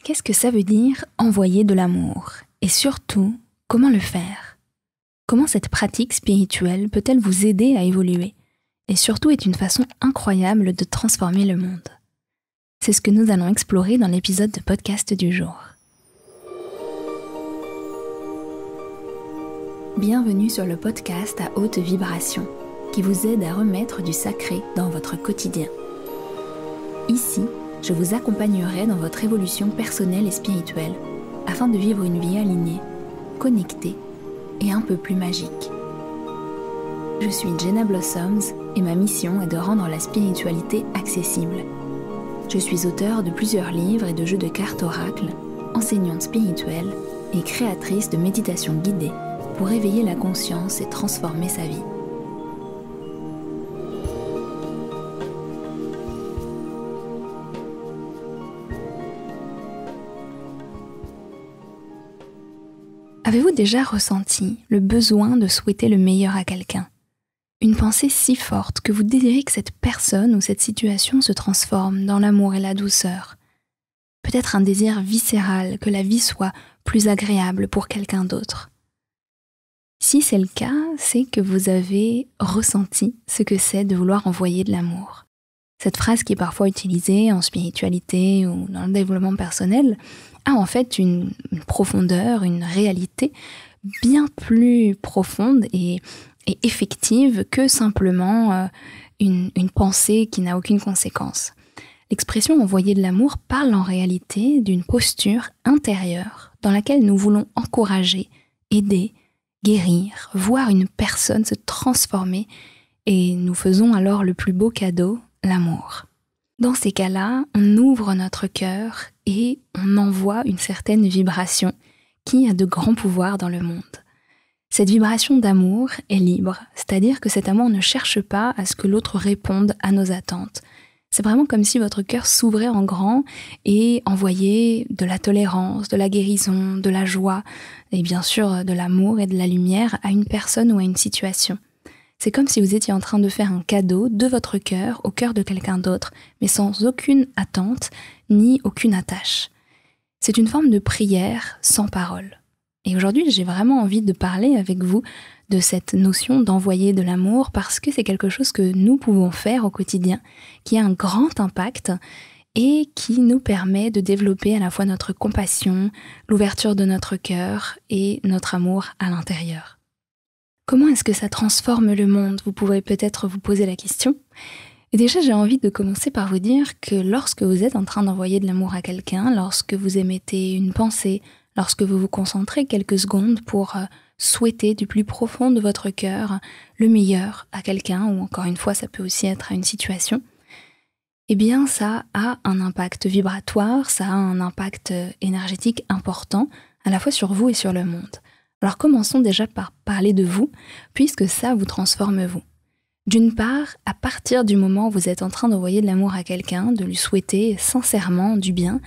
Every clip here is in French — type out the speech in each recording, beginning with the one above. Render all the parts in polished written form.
Qu'est-ce que ça veut dire envoyer de l'amour? Et surtout, comment le faire? Comment cette pratique spirituelle peut-elle vous aider à évoluer? Et surtout est une façon incroyable de transformer le monde. C'est ce que nous allons explorer dans l'épisode de podcast du jour. Bienvenue sur le podcast à haute vibration, qui vous aide à remettre du sacré dans votre quotidien. Ici, je vous accompagnerai dans votre évolution personnelle et spirituelle, afin de vivre une vie alignée, connectée et un peu plus magique. Je suis Jenna Blossoms et ma mission est de rendre la spiritualité accessible. Je suis auteure de plusieurs livres et de jeux de cartes oracles, enseignante spirituelle et créatrice de méditations guidées pour éveiller la conscience et transformer sa vie. Avez-vous déjà ressenti le besoin de souhaiter le meilleur à quelqu'un? Une pensée si forte que vous désirez que cette personne ou cette situation se transforme dans l'amour et la douceur. Peut-être un désir viscéral que la vie soit plus agréable pour quelqu'un d'autre. Si c'est le cas, c'est que vous avez ressenti ce que c'est de vouloir envoyer de l'amour. Cette phrase qui est parfois utilisée en spiritualité ou dans le développement personnel a en fait une profondeur, une réalité bien plus profonde et effective que simplement une pensée qui n'a aucune conséquence. L'expression « envoyer de l'amour » parle en réalité d'une posture intérieure dans laquelle nous voulons encourager, aider, guérir, voir une personne se transformer et nous faisons alors le plus beau cadeau, l'amour. Dans ces cas-là, on ouvre notre cœur et on envoie une certaine vibration qui a de grands pouvoirs dans le monde. Cette vibration d'amour est libre, c'est-à-dire que cet amour ne cherche pas à ce que l'autre réponde à nos attentes. C'est vraiment comme si votre cœur s'ouvrait en grand et envoyait de la tolérance, de la guérison, de la joie et bien sûr de l'amour et de la lumière à une personne ou à une situation. C'est comme si vous étiez en train de faire un cadeau de votre cœur au cœur de quelqu'un d'autre, mais sans aucune attente ni aucune attache. C'est une forme de prière sans parole. Et aujourd'hui, j'ai vraiment envie de parler avec vous de cette notion d'envoyer de l'amour parce que c'est quelque chose que nous pouvons faire au quotidien, qui a un grand impact et qui nous permet de développer à la fois notre compassion, l'ouverture de notre cœur et notre amour à l'intérieur. Comment est-ce que ça transforme le monde? Vous pourrez peut-être vous poser la question. Et déjà, j'ai envie de commencer par vous dire que lorsque vous êtes en train d'envoyer de l'amour à quelqu'un, lorsque vous émettez une pensée, lorsque vous vous concentrez quelques secondes pour souhaiter du plus profond de votre cœur le meilleur à quelqu'un, ou encore une fois, ça peut aussi être à une situation, eh bien, ça a un impact vibratoire, ça a un impact énergétique important, à la fois sur vous et sur le monde. Alors commençons déjà par parler de vous, puisque ça vous transforme vous. D'une part, à partir du moment où vous êtes en train d'envoyer de l'amour à quelqu'un, de lui souhaiter sincèrement du bien,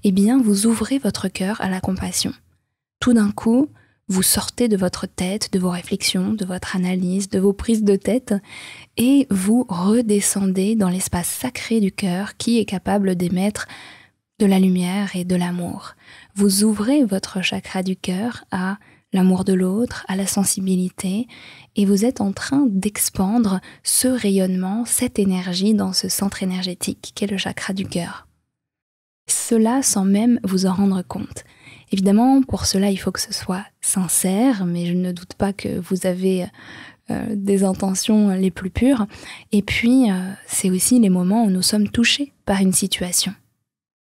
eh bien vous ouvrez votre cœur à la compassion. Tout d'un coup, vous sortez de votre tête, de vos réflexions, de votre analyse, de vos prises de tête, et vous redescendez dans l'espace sacré du cœur qui est capable d'émettre de la lumière et de l'amour. Vous ouvrez votre chakra du cœur à l'amour de l'autre, à la sensibilité, et vous êtes en train d'expandre ce rayonnement, cette énergie dans ce centre énergétique qu'est le chakra du cœur. Cela sans même vous en rendre compte. Évidemment, pour cela, il faut que ce soit sincère, mais je ne doute pas que vous avez des intentions les plus pures. Et puis, c'est aussi les moments où nous sommes touchés par une situation.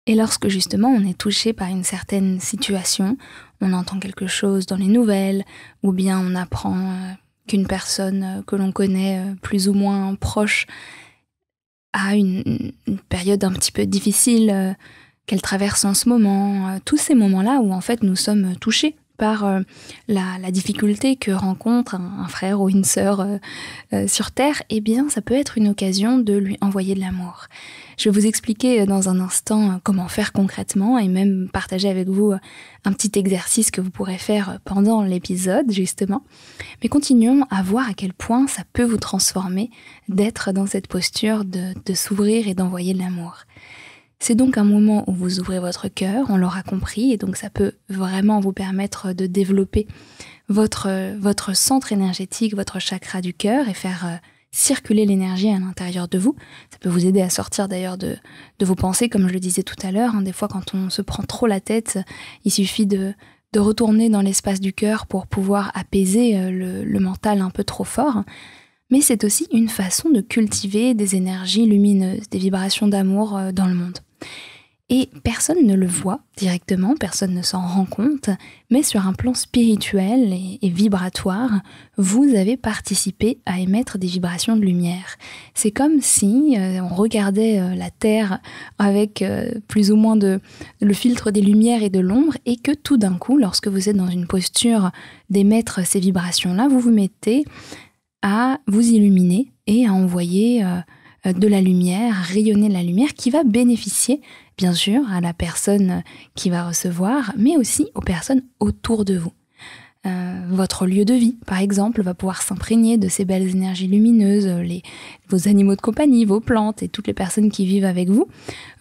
Et lorsque justement on est touché par une certaine situation, on entend quelque chose dans les nouvelles, ou bien on apprend qu'une personne que l'on connaît plus ou moins proche a une période un petit peu difficile qu'elle traverse en ce moment, tous ces moments-là où en fait nous sommes touchés par la difficulté que rencontre un frère ou une sœur sur Terre, eh bien ça peut être une occasion de lui envoyer de l'amour. Je vais vous expliquer dans un instant comment faire concrètement et même partager avec vous un petit exercice que vous pourrez faire pendant l'épisode justement. Mais continuons à voir à quel point ça peut vous transformer d'être dans cette posture de s'ouvrir et d'envoyer de l'amour. C'est donc un moment où vous ouvrez votre cœur, on l'aura compris, et donc ça peut vraiment vous permettre de développer votre centre énergétique, votre chakra du cœur, et faire circuler l'énergie à l'intérieur de vous. Ça peut vous aider à sortir d'ailleurs de vos pensées, comme je le disais tout à l'heure. Des fois, quand on se prend trop la tête, il suffit de retourner dans l'espace du cœur pour pouvoir apaiser le mental un peu trop fort. Mais c'est aussi une façon de cultiver des énergies lumineuses, des vibrations d'amour dans le monde. Et personne ne le voit directement, personne ne s'en rend compte, mais sur un plan spirituel et vibratoire, vous avez participé à émettre des vibrations de lumière. C'est comme si on regardait la Terre avec plus ou moins le filtre des lumières et de l'ombre, et que tout d'un coup, lorsque vous êtes dans une posture d'émettre ces vibrations-là, vous vous mettez à vous illuminer et à envoyer de la lumière, rayonner de la lumière qui va bénéficier bien sûr à la personne qui va recevoir, mais aussi aux personnes autour de vous. Votre lieu de vie, par exemple, va pouvoir s'imprégner de ces belles énergies lumineuses. Vos animaux de compagnie, vos plantes et toutes les personnes qui vivent avec vous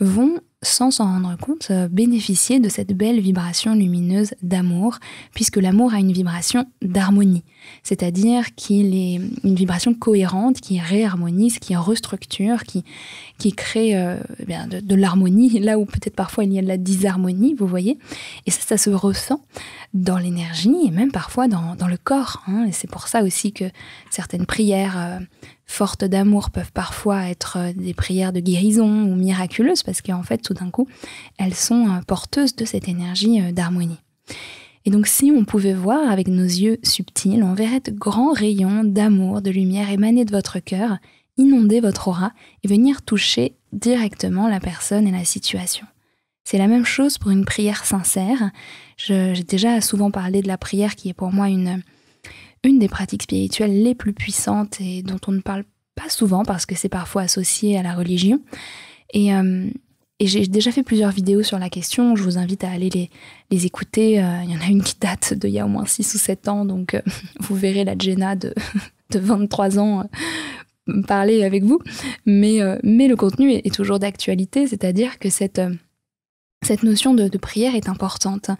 vont, sans s'en rendre compte, bénéficier de cette belle vibration lumineuse d'amour, puisque l'amour a une vibration d'harmonie, c'est-à-dire qu'il est une vibration cohérente qui réharmonise, qui restructure, qui crée de l'harmonie, là où peut-être parfois il y a de la disharmonie, vous voyez. Et ça se ressent dans l'énergie et même parfois dans le corps. Et c'est pour ça aussi que certaines prières fortes d'amour peuvent parfois être des prières de guérison ou miraculeuses, parce qu'en fait, tout d'un coup, elles sont porteuses de cette énergie d'harmonie. Et donc, si on pouvait voir avec nos yeux subtils, on verrait de grands rayons d'amour, de lumière émaner de votre cœur, inonder votre aura et venir toucher directement la personne et la situation. C'est la même chose pour une prière sincère. J'ai déjà souvent parlé de la prière qui est pour moi une des pratiques spirituelles les plus puissantes et dont on ne parle pas souvent parce que c'est parfois associé à la religion. Et j'ai déjà fait plusieurs vidéos sur la question, je vous invite à aller les écouter. Il y en a une qui date d'il y a au moins 6 ou 7 ans, donc vous verrez la Jenna de 23 ans parler avec vous. Mais le contenu est toujours d'actualité, c'est-à-dire que cette notion de prière est importante.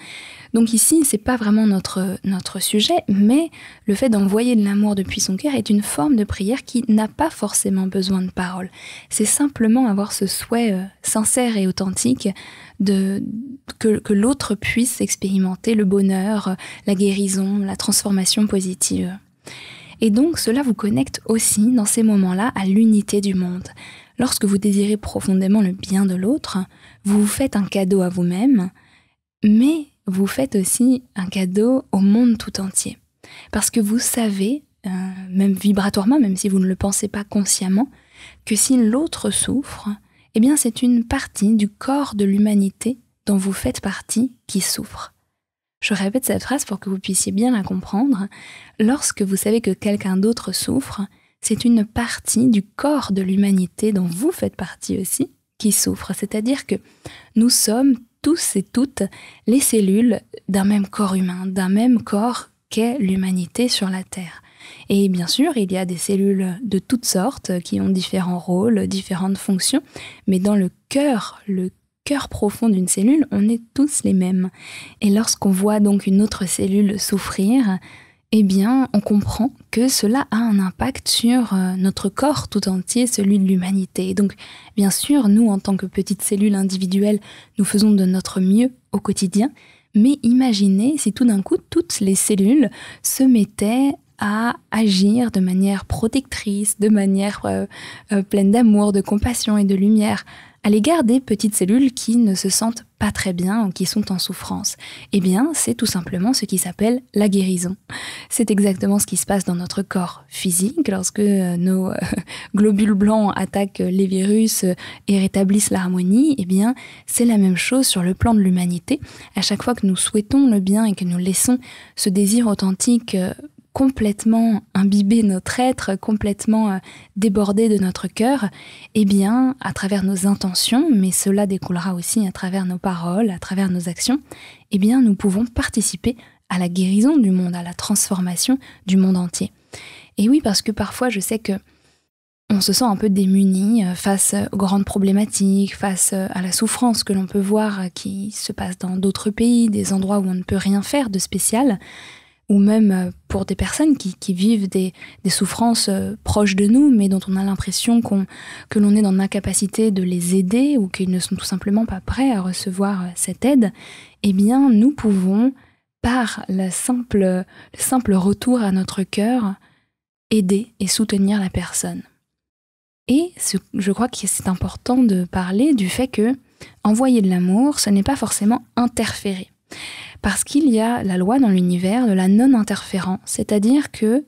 Donc ici, c'est pas vraiment notre sujet, mais le fait d'envoyer de l'amour depuis son cœur est une forme de prière qui n'a pas forcément besoin de paroles. C'est simplement avoir ce souhait sincère et authentique que l'autre puisse expérimenter le bonheur, la guérison, la transformation positive. Et donc cela vous connecte aussi dans ces moments-là à l'unité du monde. Lorsque vous désirez profondément le bien de l'autre, vous vous faites un cadeau à vous-même, mais vous faites aussi un cadeau au monde tout entier. Parce que vous savez, même vibratoirement, même si vous ne le pensez pas consciemment, que si l'autre souffre, eh bien c'est une partie du corps de l'humanité dont vous faites partie qui souffre. Je répète cette phrase pour que vous puissiez bien la comprendre. Lorsque vous savez que quelqu'un d'autre souffre, c'est une partie du corps de l'humanité dont vous faites partie aussi qui souffre. C'est-à-dire que nous sommes tous et toutes les cellules d'un même corps humain, d'un même corps qu'est l'humanité sur la Terre. Et bien sûr, il y a des cellules de toutes sortes qui ont différents rôles, différentes fonctions, mais dans le cœur profond d'une cellule, on est tous les mêmes. Et lorsqu'on voit donc une autre cellule souffrir, eh bien, on comprend que cela a un impact sur notre corps tout entier, celui de l'humanité. Et donc, bien sûr, nous, en tant que petites cellules individuelles, nous faisons de notre mieux au quotidien. Mais imaginez si tout d'un coup, toutes les cellules se mettaient à agir de manière protectrice, de manière pleine d'amour, de compassion et de lumière à l'égard des petites cellules qui ne se sentent pas très bien ou qui sont en souffrance. Eh bien, c'est tout simplement ce qui s'appelle la guérison. C'est exactement ce qui se passe dans notre corps physique lorsque nos globules blancs attaquent les virus et rétablissent l'harmonie. Eh bien, c'est la même chose sur le plan de l'humanité. À chaque fois que nous souhaitons le bien et que nous laissons ce désir authentique complètement imbiber notre être, complètement déborder de notre cœur, eh bien, à travers nos intentions, mais cela découlera aussi à travers nos paroles, à travers nos actions, eh bien, nous pouvons participer à la guérison du monde, à la transformation du monde entier. Et oui, parce que parfois, je sais que on se sent un peu démuni face aux grandes problématiques, face à la souffrance que l'on peut voir qui se passe dans d'autres pays, des endroits où on ne peut rien faire de spécial, ou même pour des personnes qui vivent des souffrances proches de nous, mais dont on a l'impression que l'on est dans l'incapacité de les aider ou qu'ils ne sont tout simplement pas prêts à recevoir cette aide, eh bien nous pouvons, par le simple retour à notre cœur, aider et soutenir la personne. Et je crois que c'est important de parler du fait que envoyer de l'amour, ce n'est pas forcément interférer. Parce qu'il y a la loi dans l'univers de la non-interférence, c'est-à-dire que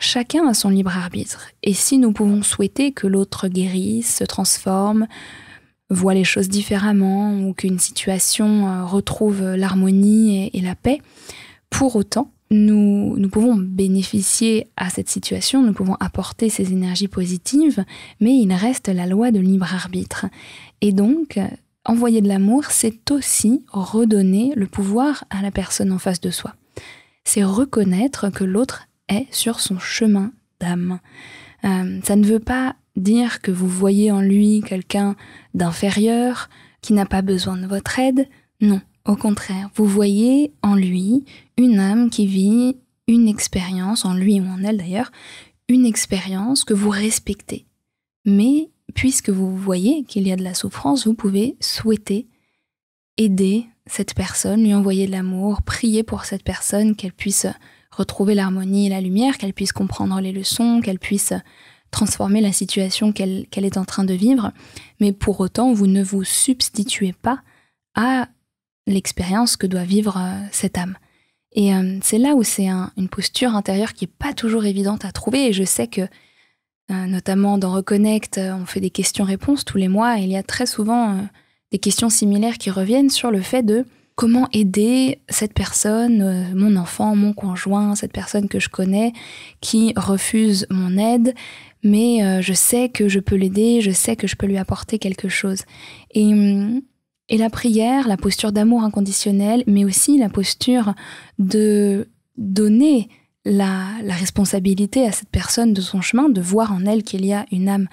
chacun a son libre arbitre. Et si nous pouvons souhaiter que l'autre guérisse, se transforme, voit les choses différemment, ou qu'une situation retrouve l'harmonie et la paix, pour autant, nous pouvons bénéficier à cette situation, nous pouvons apporter ces énergies positives, mais il reste la loi de libre arbitre. Et donc, envoyer de l'amour, c'est aussi redonner le pouvoir à la personne en face de soi. C'est reconnaître que l'autre est sur son chemin d'âme. Ça ne veut pas dire que vous voyez en lui quelqu'un d'inférieur, qui n'a pas besoin de votre aide. Non, au contraire, vous voyez en lui une âme qui vit une expérience, en lui ou en elle d'ailleurs, une expérience que vous respectez. Mais puisque vous voyez qu'il y a de la souffrance, vous pouvez souhaiter aider cette personne, lui envoyer de l'amour, prier pour cette personne, qu'elle puisse retrouver l'harmonie et la lumière, qu'elle puisse comprendre les leçons, qu'elle puisse transformer la situation qu'elle est en train de vivre. Mais pour autant, vous ne vous substituez pas à l'expérience que doit vivre cette âme. Et c'est là où c'est une posture intérieure qui n'est pas toujours évidente à trouver. Et je sais que, notamment dans Reconnect, on fait des questions-réponses tous les mois. Et il y a très souvent des questions similaires qui reviennent sur le fait de comment aider cette personne, mon enfant, mon conjoint, cette personne que je connais, qui refuse mon aide. Mais je sais que je peux l'aider, je sais que je peux lui apporter quelque chose. Et la prière, la posture d'amour inconditionnel, mais aussi la posture de donner la responsabilité à cette personne de son chemin, de voir en elle qu'il y a une âme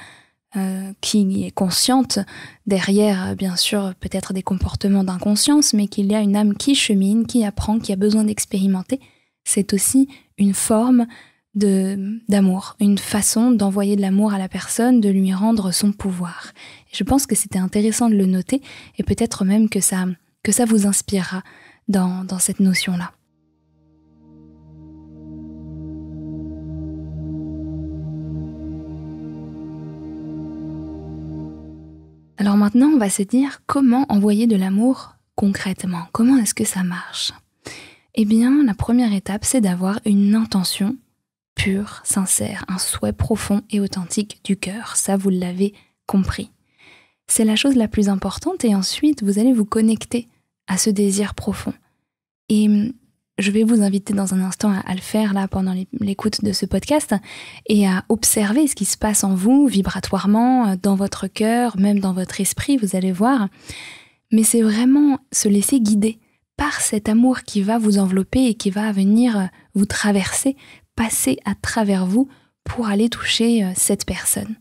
qui est consciente derrière, bien sûr, peut-être des comportements d'inconscience, mais qu'il y a une âme qui chemine, qui apprend, qui a besoin d'expérimenter. C'est aussi une forme d'amour, une façon d'envoyer de l'amour à la personne, de lui rendre son pouvoir. Et je pense que c'était intéressant de le noter et peut-être même que ça vous inspirera dans cette notion-là. Alors maintenant, on va se dire comment envoyer de l'amour concrètement. Comment est-ce que ça marche ? Eh bien, la première étape, c'est d'avoir une intention pure, sincère, un souhait profond et authentique du cœur. Ça, vous l'avez compris. C'est la chose la plus importante et ensuite, vous allez vous connecter à ce désir profond. Et je vais vous inviter dans un instant à le faire là pendant l'écoute de ce podcast et à observer ce qui se passe en vous vibratoirement, dans votre cœur, même dans votre esprit, vous allez voir. Mais c'est vraiment se laisser guider par cet amour qui va vous envelopper et qui va venir vous traverser, passer à travers vous pour aller toucher cette personne.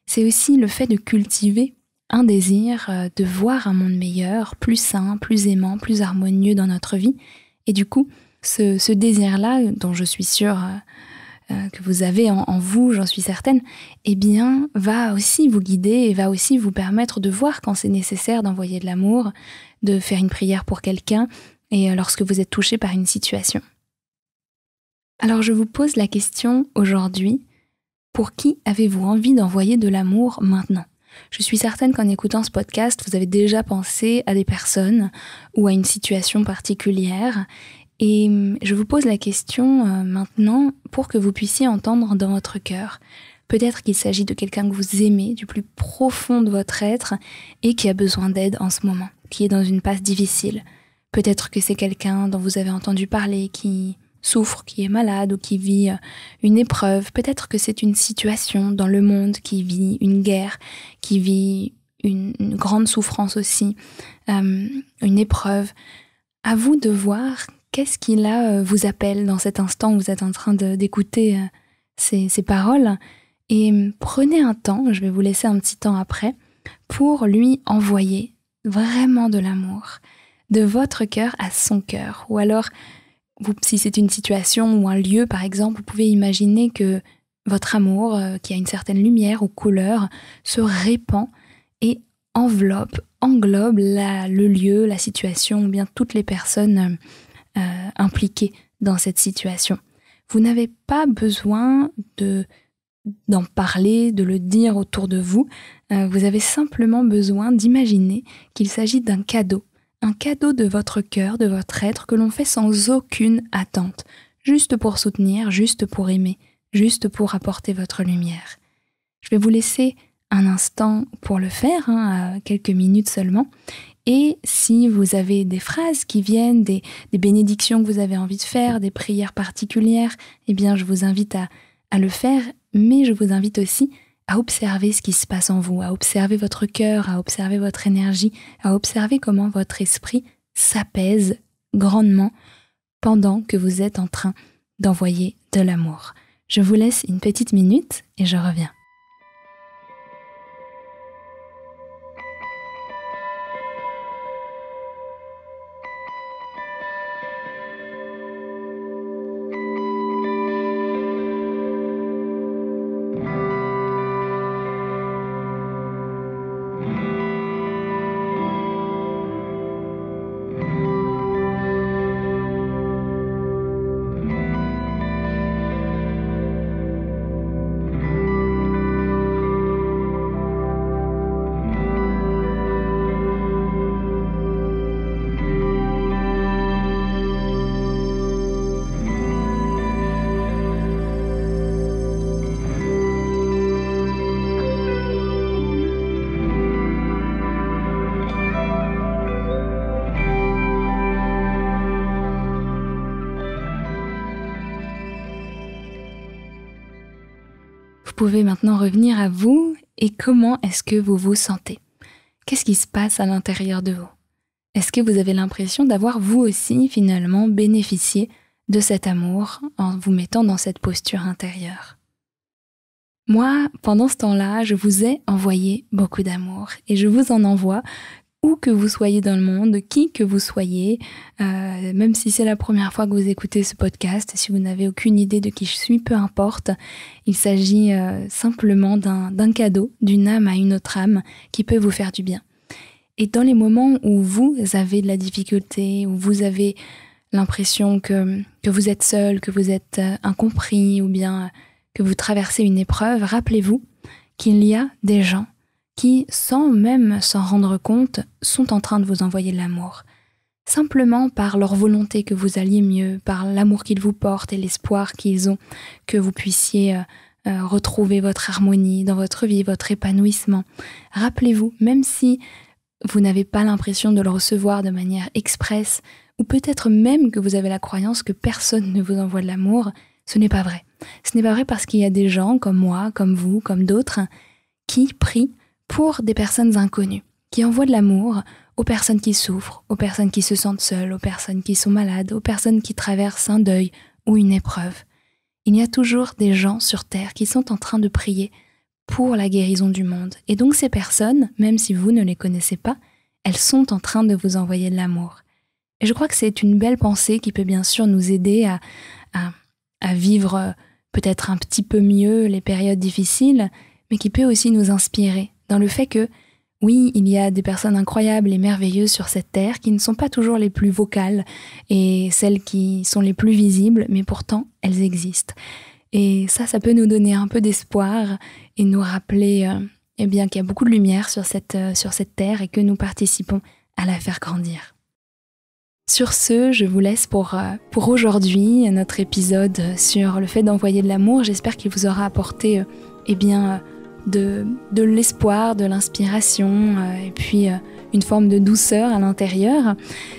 C'est aussi le fait de cultiver un désir de voir un monde meilleur, plus sain, plus aimant, plus harmonieux dans notre vie. Et du coup, ce désir-là, dont je suis sûre que vous avez en vous, j'en suis certaine, eh bien, va aussi vous guider et va aussi vous permettre de voir quand c'est nécessaire d'envoyer de l'amour, de faire une prière pour quelqu'un et lorsque vous êtes touché par une situation. Alors je vous pose la question aujourd'hui, pour qui avez-vous envie d'envoyer de l'amour maintenant ? Je suis certaine qu'en écoutant ce podcast, vous avez déjà pensé à des personnes ou à une situation particulière. Et je vous pose la question maintenant pour que vous puissiez entendre dans votre cœur. Peut-être qu'il s'agit de quelqu'un que vous aimez du plus profond de votre être et qui a besoin d'aide en ce moment, qui est dans une passe difficile. Peut-être que c'est quelqu'un dont vous avez entendu parler qui souffre, qui est malade ou qui vit une épreuve. Peut-être que c'est une situation dans le monde qui vit une guerre, qui vit une grande souffrance aussi, une épreuve. À vous de voir qu'est-ce qui là vous appelle dans cet instant où vous êtes en train d'écouter ces paroles Et prenez un temps, je vais vous laisser un petit temps après, pour lui envoyer vraiment de l'amour, de votre cœur à son cœur. Ou alors, si c'est une situation ou un lieu par exemple, vous pouvez imaginer que votre amour, qui a une certaine lumière ou couleur, se répand et englobe le lieu, la situation ou bien toutes les personnes impliquées dans cette situation. Vous n'avez pas besoin d'en parler, de le dire autour de vous. Vous avez simplement besoin d'imaginer qu'il s'agit d'un cadeau de votre cœur, de votre être, que l'on fait sans aucune attente, juste pour soutenir, juste pour aimer, juste pour apporter votre lumière. Je vais vous laisser un instant pour le faire, quelques minutes seulement. Et si vous avez des phrases qui viennent, des bénédictions que vous avez envie de faire, des prières particulières, eh bien je vous invite à le faire, mais je vous invite aussi à observer ce qui se passe en vous, à observer votre cœur, à observer votre énergie, à observer comment votre esprit s'apaise grandement pendant que vous êtes en train d'envoyer de l'amour. Je vous laisse une petite minute et je reviens. Vous pouvez maintenant revenir à vous et comment est-ce que vous vous sentez? Qu'est-ce qui se passe à l'intérieur de vous? Est-ce que vous avez l'impression d'avoir vous aussi finalement bénéficié de cet amour en vous mettant dans cette posture intérieure? Moi, pendant ce temps-là, je vous ai envoyé beaucoup d'amour et je vous en envoie où que vous soyez dans le monde, qui que vous soyez, même si c'est la première fois que vous écoutez ce podcast, si vous n'avez aucune idée de qui je suis, peu importe, il s'agit simplement d'un cadeau, d'une âme à une autre âme qui peut vous faire du bien. Et dans les moments où vous avez de la difficulté, où vous avez l'impression que vous êtes seul, que vous êtes incompris ou bien que vous traversez une épreuve, rappelez-vous qu'il y a des gens qui, sans même s'en rendre compte, sont en train de vous envoyer de l'amour. Simplement par leur volonté que vous alliez mieux, par l'amour qu'ils vous portent et l'espoir qu'ils ont que vous puissiez retrouver votre harmonie dans votre vie, votre épanouissement. Rappelez-vous, même si vous n'avez pas l'impression de le recevoir de manière expresse, ou peut-être même que vous avez la croyance que personne ne vous envoie de l'amour, ce n'est pas vrai. Ce n'est pas vrai parce qu'il y a des gens comme moi, comme vous, comme d'autres, qui prient pour des personnes inconnues, qui envoient de l'amour aux personnes qui souffrent, aux personnes qui se sentent seules, aux personnes qui sont malades, aux personnes qui traversent un deuil ou une épreuve. Il y a toujours des gens sur Terre qui sont en train de prier pour la guérison du monde. Et donc ces personnes, même si vous ne les connaissez pas, elles sont en train de vous envoyer de l'amour. Et je crois que c'est une belle pensée qui peut bien sûr nous aider à vivre peut-être un petit peu mieux les périodes difficiles, mais qui peut aussi nous inspirer dans le fait que, oui, il y a des personnes incroyables et merveilleuses sur cette terre qui ne sont pas toujours les plus vocales et celles qui sont les plus visibles, mais pourtant, elles existent. Et ça peut nous donner un peu d'espoir et nous rappeler qu'il y a beaucoup de lumière sur cette terre et que nous participons à la faire grandir. Sur ce, je vous laisse pour aujourd'hui notre épisode sur le fait d'envoyer de l'amour. J'espère qu'il vous aura apporté de l'espoir, de l'inspiration et puis une forme de douceur à l'intérieur.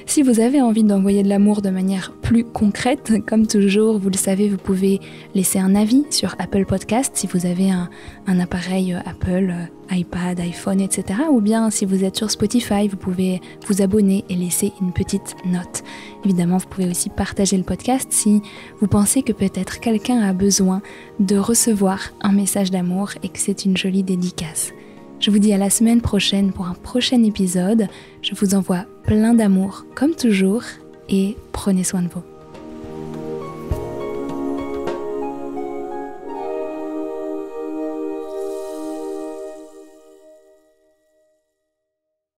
Si vous avez envie d'envoyer de l'amour de manière plus concrète, comme toujours, vous le savez, vous pouvez laisser un avis sur Apple Podcast si vous avez un appareil Apple iPad, iPhone, etc. Ou bien si vous êtes sur Spotify, vous pouvez vous abonner et laisser une petite note. Évidemment, vous pouvez aussi partager le podcast si vous pensez que peut-être quelqu'un a besoin de recevoir un message d'amour et que c'est une jolie dédicace. Je vous dis à la semaine prochaine pour un prochain épisode. Je vous envoie plein d'amour comme toujours et prenez soin de vous.